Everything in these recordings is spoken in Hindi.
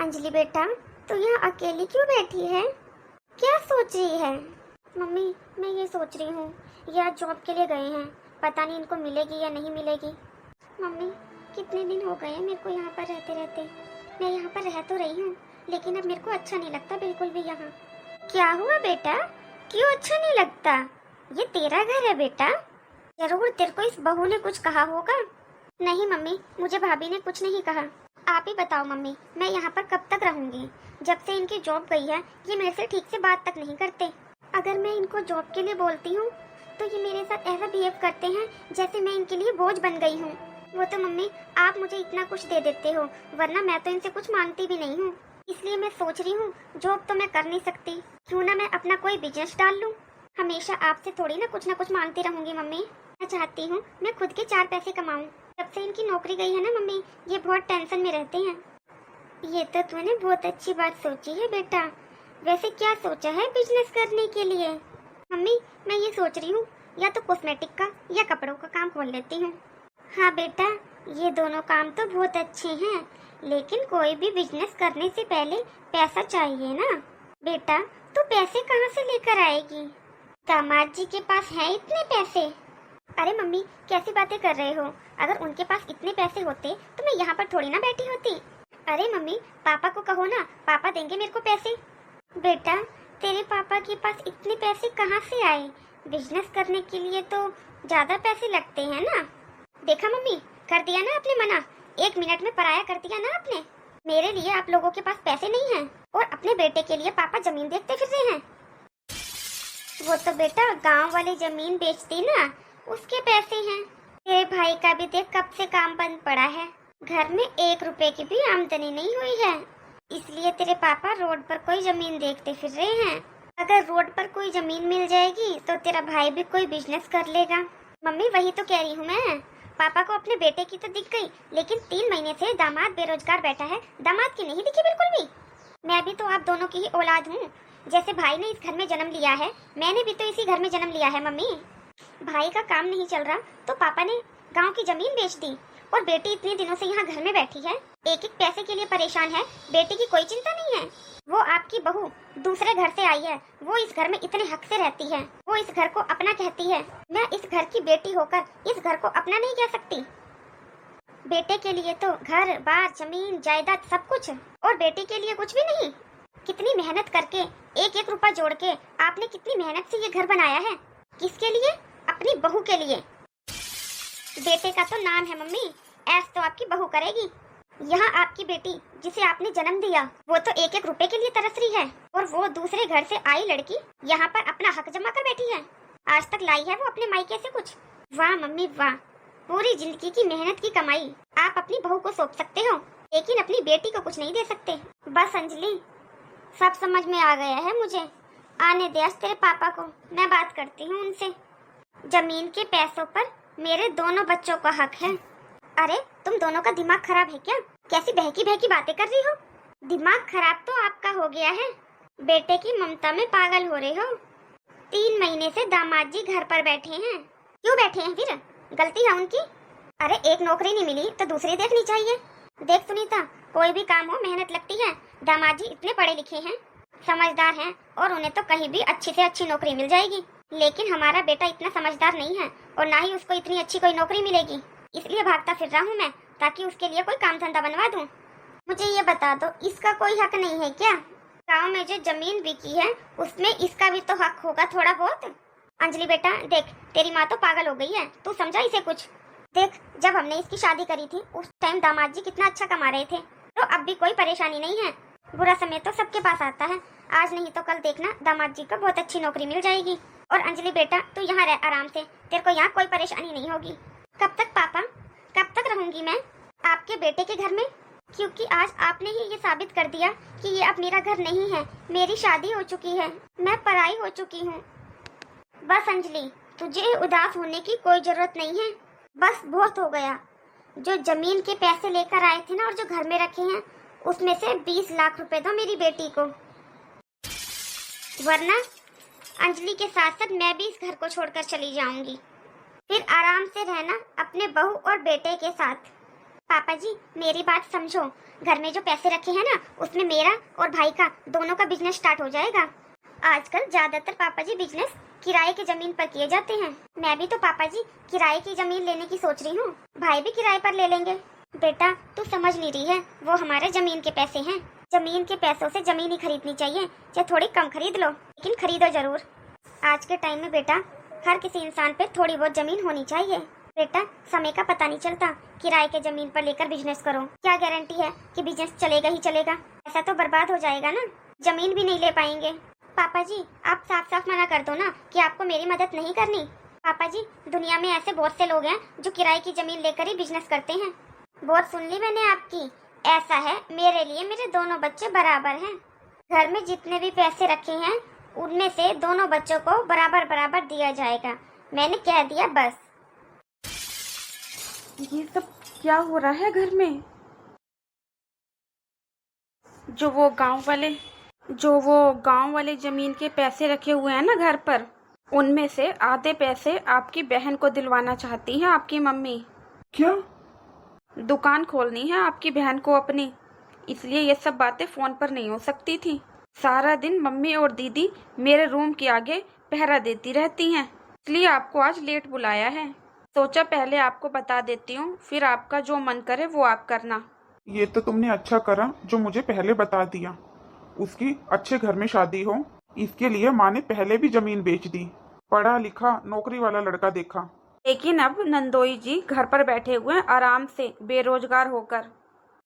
अंजलि बेटा, तू यहाँ अकेली क्यों बैठी है? क्या सोच रही है? मम्मी, मैं ये सोच रही हूँ, ये आज जॉब के लिए गए हैं, पता नहीं इनको मिलेगी या नहीं मिलेगी। मम्मी, कितने दिन हो गए हैं मेरे को यहाँ पर रहते रहते। मैं यहाँ पर रह तो रही हूँ, लेकिन अब मेरे को अच्छा नहीं लगता बिल्कुल भी यहाँ। क्या हुआ बेटा, क्यों अच्छा नहीं लगता? ये तेरा घर है बेटा, जरूर तेरे को इस बहू ने कुछ कहा होगा। नहीं मम्मी, मुझे भाभी ने कुछ नहीं कहा। आप ही बताओ मम्मी, मैं यहाँ पर कब तक रहूँगी? जब से इनकी जॉब गई है ये मेरे से ठीक से बात तक नहीं करते। अगर मैं इनको जॉब के लिए बोलती हूँ तो ये मेरे साथ ऐसा बिहेव करते हैं जैसे मैं इनके लिए बोझ बन गई हूँ। वो तो मम्मी, आप मुझे इतना कुछ दे देते हो, वरना मैं तो इनसे कुछ मांगती भी नहीं हूँ। इसलिए मैं सोच रही हूँ जॉब तो मैं कर नहीं सकती, क्यों ना मैं अपना कोई बिजनेस डाल लूँ। हमेशा आपसे थोड़ी ना कुछ मांगती रहूंगी मम्मी। मैं चाहती हूँ मैं खुद के 4 पैसे कमाऊँ। जब से इनकी नौकरी गई है ना मम्मी, ये बहुत टेंशन में रहते हैं। ये तो तूने बहुत अच्छी बात सोची है बेटा। वैसे क्या सोचा है बिजनेस करने के लिए? मम्मी, मैं ये सोच रही हूँ या तो कॉस्मेटिक का या कपड़ों का काम खोल लेती हूँ। हाँ बेटा, ये दोनों काम तो बहुत अच्छे हैं, लेकिन कोई भी बिजनेस करने से पहले पैसा चाहिए ना। बेटा, तू पैसे कहाँ से लेकर आएगी? दामाद जी के पास है इतने पैसे? अरे मम्मी, कैसी बातें कर रहे हो? अगर उनके पास इतने पैसे होते तो मैं यहाँ पर थोड़ी ना बैठी होती। अरे मम्मी, पापा को कहो ना, पापा देंगे मेरे को पैसे। बेटा, तेरे पापा के पास इतने पैसे कहाँ से आए? बिजनेस करने के लिए तो ज्यादा पैसे लगते हैं ना। देखा मम्मी, कर दिया ना आपने मना, 1 मिनट में पराया कर दिया ना आपने। मेरे लिए आप लोगों के पास पैसे नहीं हैं और अपने बेटे के लिए पापा जमीन देखते फिर रहे हैं। वो तो बेटा गांव वाली जमीन बेचती ना, उसके पैसे हैं। तेरे भाई का भी देख कब से काम बंद पड़ा है, घर में 1 रुपए की भी आमदनी नहीं हुई है, इसलिए तेरे पापा रोड पर कोई जमीन देखते फिर रहे हैं। अगर रोड पर कोई जमीन मिल जाएगी तो तेरा भाई भी कोई बिजनेस कर लेगा। मम्मी, वही तो कह रही हूँ मैं। पापा को अपने बेटे की तो दिख गई, लेकिन 3 महीने से दामाद बेरोजगार बैठा है, दामाद की नहीं दिखी बिल्कुल भी। मैं भी तो आप दोनों की ही औलाद हूँ। जैसे भाई ने इस घर में जन्म लिया है, मैंने भी तो इसी घर में जन्म लिया है मम्मी। भाई का काम नहीं चल रहा तो पापा ने गांव की जमीन बेच दी, और बेटी इतने दिनों से यहाँ घर में बैठी है, एक एक पैसे के लिए परेशान है। बेटी की कोई चिंता नहीं है। वो आपकी बहू दूसरे घर से आई है, वो इस घर में इतने हक से रहती है, वो इस घर को अपना कहती है। मैं इस घर की बेटी होकर इस घर को अपना नहीं कह सकती। बेटे के लिए तो घर बार जमीन जायदाद सब कुछ, और बेटी के लिए कुछ भी नहीं। कितनी मेहनत करके 1-1 रुपया जोड़ के आपने कितनी मेहनत से ये घर बनाया है। किसके लिए? अपनी बहू के लिए। बेटे का तो नाम है मम्मी, ऐश तो आपकी बहू करेगी। यहाँ आपकी बेटी जिसे आपने जन्म दिया, वो तो 1-1 रुपए के लिए तरस रही है, और वो दूसरे घर से आई लड़की यहाँ पर अपना हक जमा कर बैठी है। आज तक लाई है वो अपने मायके से कुछ। वाह मम्मी वाह, पूरी जिंदगी की मेहनत की कमाई आप अपनी बहू को सौंप सकते हो, लेकिन अपनी बेटी को कुछ नहीं दे सकते। बस अंजलि, सब समझ में आ गया है मुझे। आने दे आज तेरे पापा को, मैं बात करती हूँ उनसे। जमीन के पैसों पर मेरे दोनों बच्चों का हक है। अरे तुम दोनों का दिमाग खराब है क्या? कैसी बहकी बहकी बातें कर रही हो? दिमाग खराब तो आपका हो गया है, बेटे की ममता में पागल हो रहे हो। 3 महीने से दामाद जी घर पर बैठे हैं। क्यों बैठे हैं फिर? गलती है उनकी। अरे एक नौकरी नहीं मिली तो दूसरी देखनी चाहिए। देख सुनीता, कोई भी काम हो मेहनत लगती है। दामाद जी इतने पढ़े लिखे हैं, समझदार हैं, और उन्हें तो कहीं भी अच्छी से अच्छी नौकरी मिल जाएगी, लेकिन हमारा बेटा इतना समझदार नहीं है, और ना ही उसको इतनी अच्छी कोई नौकरी मिलेगी। इसलिए भागता फिर रहा हूँ मैं, ताकि उसके लिए कोई काम धंधा बनवा दूँ। मुझे ये बता दो, इसका कोई हक नहीं है क्या? गाँव में जो जमीन बिकी है उसमें इसका भी तो हक होगा थोड़ा बहुत। अंजलि बेटा देख, तेरी माँ तो पागल हो गई है, तू समझा इसे कुछ। देख, जब हमने इसकी शादी करी थी उस टाइम दामाद जी कितना अच्छा कमा रहे थे, तो अब भी कोई परेशानी नहीं है। बुरा समय तो सबके पास आता है, आज नहीं तो कल देखना दामाद जी को बहुत अच्छी नौकरी मिल जाएगी। और अंजलि बेटा, तू यहाँ रह आराम से, तेरे को यहाँ कोई परेशानी नहीं होगी। कब तक पापा, कब तक रहूंगी मैं आपके बेटे के घर में? क्योंकि आज आपने ही ये साबित कर दिया कि ये अब मेरा घर नहीं है, मेरी शादी हो चुकी है, मैं पराई हो चुकी हूँ। बस अंजलि, तुझे उदास होने की कोई जरूरत नहीं है, बस बहुत हो गया। जो जमीन के पैसे लेकर आए थे ना और जो घर में रखे हैं, उसमें से 20 लाख रुपए दो मेरी बेटी को, वरना अंजलि के साथ साथ मैं भी इस घर को छोड़कर चली जाऊंगी। फिर आराम से रहना अपने बहू और बेटे के साथ। पापा जी मेरी बात समझो, घर में जो पैसे रखे हैं ना उसमें मेरा और भाई का दोनों का बिजनेस स्टार्ट हो जाएगा। आजकल ज्यादातर पापा जी बिजनेस किराए की जमीन पर किए जाते हैं। मैं भी तो पापा जी किराए की जमीन लेने की सोच रही हूँ, भाई भी किराए पर ले लेंगे। बेटा तू समझ नहीं रही है, वो हमारे जमीन के पैसे हैं। जमीन के पैसों से जमीन ही खरीदनी चाहिए, चाहे थोड़ी कम खरीद लो लेकिन खरीदो जरूर। आज के टाइम में बेटा हर किसी इंसान पे थोड़ी बहुत जमीन होनी चाहिए। बेटा समय का पता नहीं चलता, किराए के जमीन पर लेकर बिजनेस करो, क्या गारंटी है कि बिजनेस चलेगा ही चलेगा? ऐसा तो बर्बाद हो जाएगा ना, जमीन भी नहीं ले पाएंगे। पापा जी आप साफ साफ मना कर दो ना कि आपको मेरी मदद नहीं करनी। पापा जी दुनिया में ऐसे बहुत से लोग हैं जो किराए की जमीन लेकर ही बिजनेस करते हैं। बहुत सुन ली मैंने आपकी। ऐसा है मेरे लिए मेरे दोनों बच्चे बराबर हैं। घर में जितने भी पैसे रखे हैं उनमें से दोनों बच्चों को बराबर बराबर दिया जाएगा, मैंने कह दिया बस। ये सब क्या हो रहा है घर में? जो वो गांव वाले जमीन के पैसे रखे हुए हैं ना घर पर, उनमें से आधे पैसे आपकी बहन को दिलवाना चाहती है आपकी मम्मी। क्या? दुकान खोलनी है आपकी बहन को अपनी, इसलिए ये सब बातें फोन पर नहीं हो सकती थी। सारा दिन मम्मी और दीदी मेरे रूम के आगे पहरा देती रहती हैं, इसलिए आपको आज लेट बुलाया है। सोचा पहले आपको बता देती हूँ, फिर आपका जो मन करे वो आप करना। ये तो तुमने अच्छा करा जो मुझे पहले बता दिया। उसकी अच्छे घर में शादी हो, इसके लिए माँ ने पहले भी जमीन बेच दी। पढ़ा लिखा नौकरी वाला लड़का देखा। लेकिन अब नंदोई जी घर पर बैठे हुए हैं आराम से बेरोजगार होकर,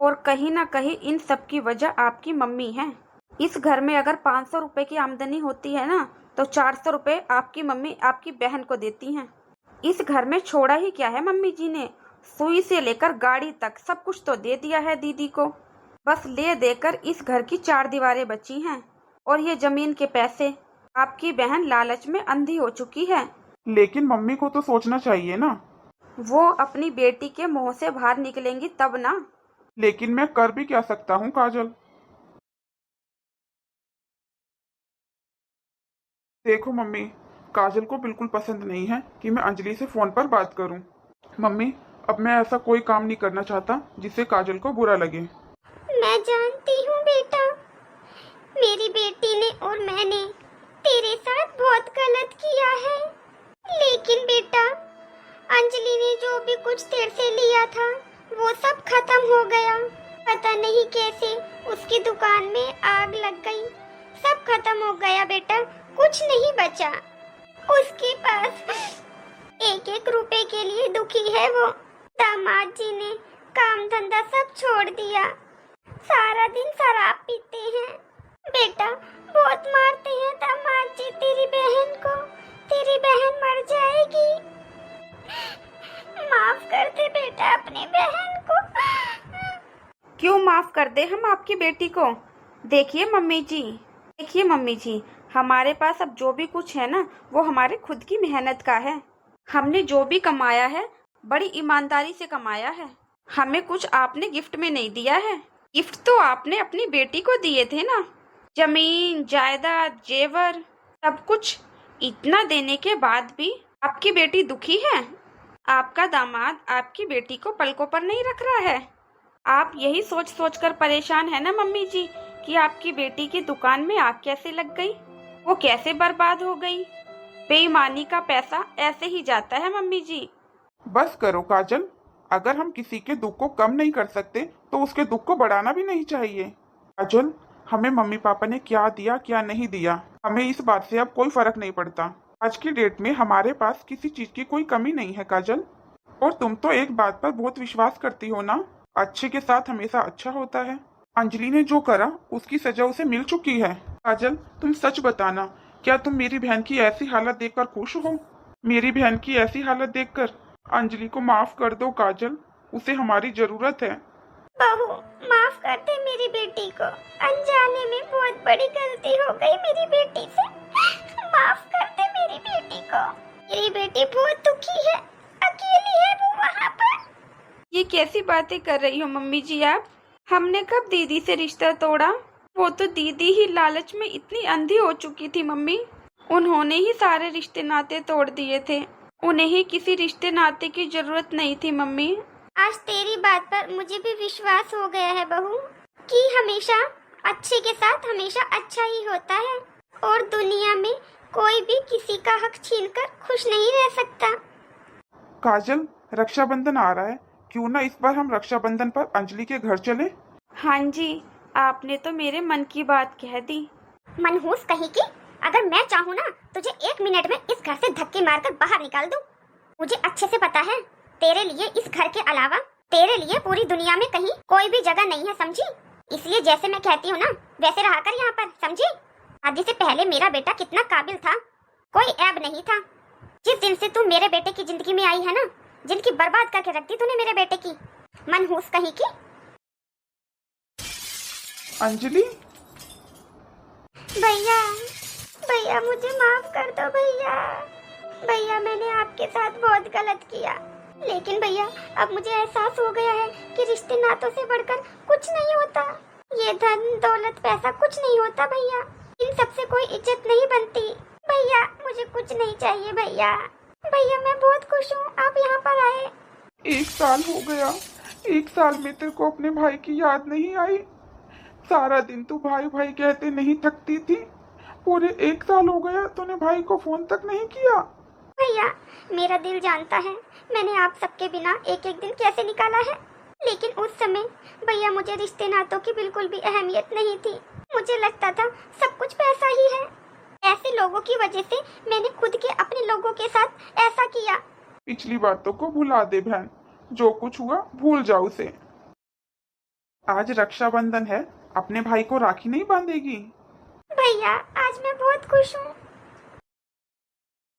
और कहीं ना कहीं इन सब की वजह आपकी मम्मी है। इस घर में अगर 500 रुपए की आमदनी होती है ना, तो 400 रुपए आपकी मम्मी आपकी बहन को देती हैं। इस घर में छोड़ा ही क्या है मम्मी जी ने, सुई से लेकर गाड़ी तक सब कुछ तो दे दिया है दीदी को। बस ले देकर इस घर की 4 दीवारें बची हैं, और ये जमीन के पैसे आपकी बहन लालच में अंधी हो चुकी है। लेकिन मम्मी को तो सोचना चाहिए ना। वो अपनी बेटी के मुंह से बाहर निकलेंगी तब ना। लेकिन मैं कर भी क्या सकता हूँ काजल? देखो मम्मी, काजल को बिल्कुल पसंद नहीं है कि मैं अंजलि से फोन पर बात करूं। मम्मी अब मैं ऐसा कोई काम नहीं करना चाहता जिससे काजल को बुरा लगे। मैं जानती हूँ बेटा, मेरी बेटी ने और मैंने तेरे साथ बहुत गलत किया है, लेकिन बेटा अंजलि ने जो भी कुछ तेरे से लिया था वो सब खत्म हो गया। पता नहीं कैसे उसकी दुकान में आग लग गई, सब खत्म हो गया बेटा, कुछ नहीं बचा। उसके पास एक एक रुपए के लिए दुखी है वो। दामाद जी ने काम धंधा सब छोड़ दिया, सारा दिन शराब पीते हैं। बेटा बहुत मारते हैं दामाद जी तेरी बहन को, तेरी बहन मर जाएगी। माफ कर दे बेटा अपनी बहन को। क्यों माफ कर दे हम आपकी बेटी को? देखिए मम्मी जी, हमारे पास अब जो भी कुछ है ना वो हमारे खुद की मेहनत का है। हमने जो भी कमाया है बड़ी ईमानदारी से कमाया है। हमें कुछ आपने गिफ्ट में नहीं दिया है। गिफ्ट तो आपने अपनी बेटी को दिए थे ना, जमीन जायदाद जेवर सब कुछ। इतना देने के बाद भी आपकी बेटी दुखी है। आपका दामाद आपकी बेटी को पलकों पर नहीं रख रहा है। आप यही सोच सोच कर परेशान है ना मम्मी जी कि आपकी बेटी की दुकान में आग कैसे लग गई, वो कैसे बर्बाद हो गई। बेईमानी का पैसा ऐसे ही जाता है मम्मी जी। बस करो काजल, अगर हम किसी के दुख को कम नहीं कर सकते तो उसके दुख को बढ़ाना भी नहीं चाहिए। काजल हमें मम्मी पापा ने क्या दिया क्या नहीं दिया, हमें इस बात से अब कोई फर्क नहीं पड़ता। आज की डेट में हमारे पास किसी चीज की कोई कमी नहीं है काजल। और तुम तो एक बात पर बहुत विश्वास करती हो ना, अच्छे के साथ हमेशा अच्छा होता है। अंजलि ने जो करा उसकी सजा उसे मिल चुकी है। काजल तुम सच बताना, क्या तुम मेरी बहन की ऐसी हालत देखकर खुश हो? मेरी बहन की ऐसी हालत देखकर अंजलि को माफ कर दो काजल, उसे हमारी जरूरत है। बहू माफ कर दे मेरी बेटी को, अनजाने में बहुत बड़ी गलती हो गई मेरी बेटी से। माफ कर दे मेरी बेटी को, मेरी बेटी बहुत दुखी है, अकेली है वो वहाँ पर। ये कैसी बातें कर रही हो मम्मी जी आप? हमने कब दीदी से रिश्ता तोड़ा? वो तो दीदी ही लालच में इतनी अंधी हो चुकी थी मम्मी, उन्होंने ही सारे रिश्ते नाते तोड़ दिए थे। उन्हें ही किसी रिश्ते नाते की जरूरत नहीं थी मम्मी। आज तेरी बात पर मुझे भी विश्वास हो गया है बहू कि हमेशा अच्छे के साथ हमेशा अच्छा ही होता है और दुनिया में कोई भी किसी का हक छीनकर खुश नहीं रह सकता। काजल, रक्षाबंधन आ रहा है, क्यों ना इस बार हम रक्षाबंधन पर अंजलि के घर चले। हाँ जी, आपने तो मेरे मन की बात कह दी। मनहूस कहीं की, अगर मैं चाहूँ ना तुझे 1 मिनट में इस घर से धक्के मारकर बाहर निकाल दूं। मुझे अच्छे से पता है तेरे लिए इस घर के अलावा तेरे लिए पूरी दुनिया में कहीं कोई भी जगह नहीं है, समझी? इसलिए जैसे मैं कहती हूँ ना वैसे रहा कर यहाँ पर, समझी? शादी से पहले मेरा बेटा कितना काबिल था, कोई ऐब नहीं था। जिस दिन से तू मेरे बेटे की जिंदगी में आई है ना, जिंदगी बर्बाद करके रख दी तूने मेरे बेटे की। मनहूस कहीं की। अंजलि, भैया भैया मुझे माफ कर दो भैया। भैया मैंने आपके साथ बहुत गलत किया, लेकिन भैया अब मुझे एहसास हो गया है कि रिश्ते नातों से बढ़कर कुछ नहीं होता। ये धन दौलत पैसा कुछ नहीं होता भैया, इन सब से कोई इज्जत नहीं बनती। भैया मुझे कुछ नहीं चाहिए भैया। भैया मैं बहुत खुश हूँ आप यहाँ पर आए। 1 साल हो गया, 1 साल में तेरे को अपने भाई की याद नहीं आई? सारा दिन तू भाई भाई कहते नहीं थकती थी। पूरे 1 साल हो गया तूने भाई को फोन तक नहीं किया। भैया मेरा दिल जानता है मैंने आप सबके बिना एक एक दिन कैसे निकाला है, लेकिन उस समय भैया मुझे रिश्ते नातों की बिल्कुल भी अहमियत नहीं थी। मुझे लगता था सब कुछ पैसा ही है। ऐसे लोगों की वजह से मैंने खुद के अपने लोगों के साथ ऐसा किया। पिछली बातों को भुला दे बहन, जो कुछ हुआ भूल जाओ उसे। आज रक्षाबंधन है, अपने भाई को राखी नहीं बांधेगी? भैया आज मैं बहुत खुश हूँ।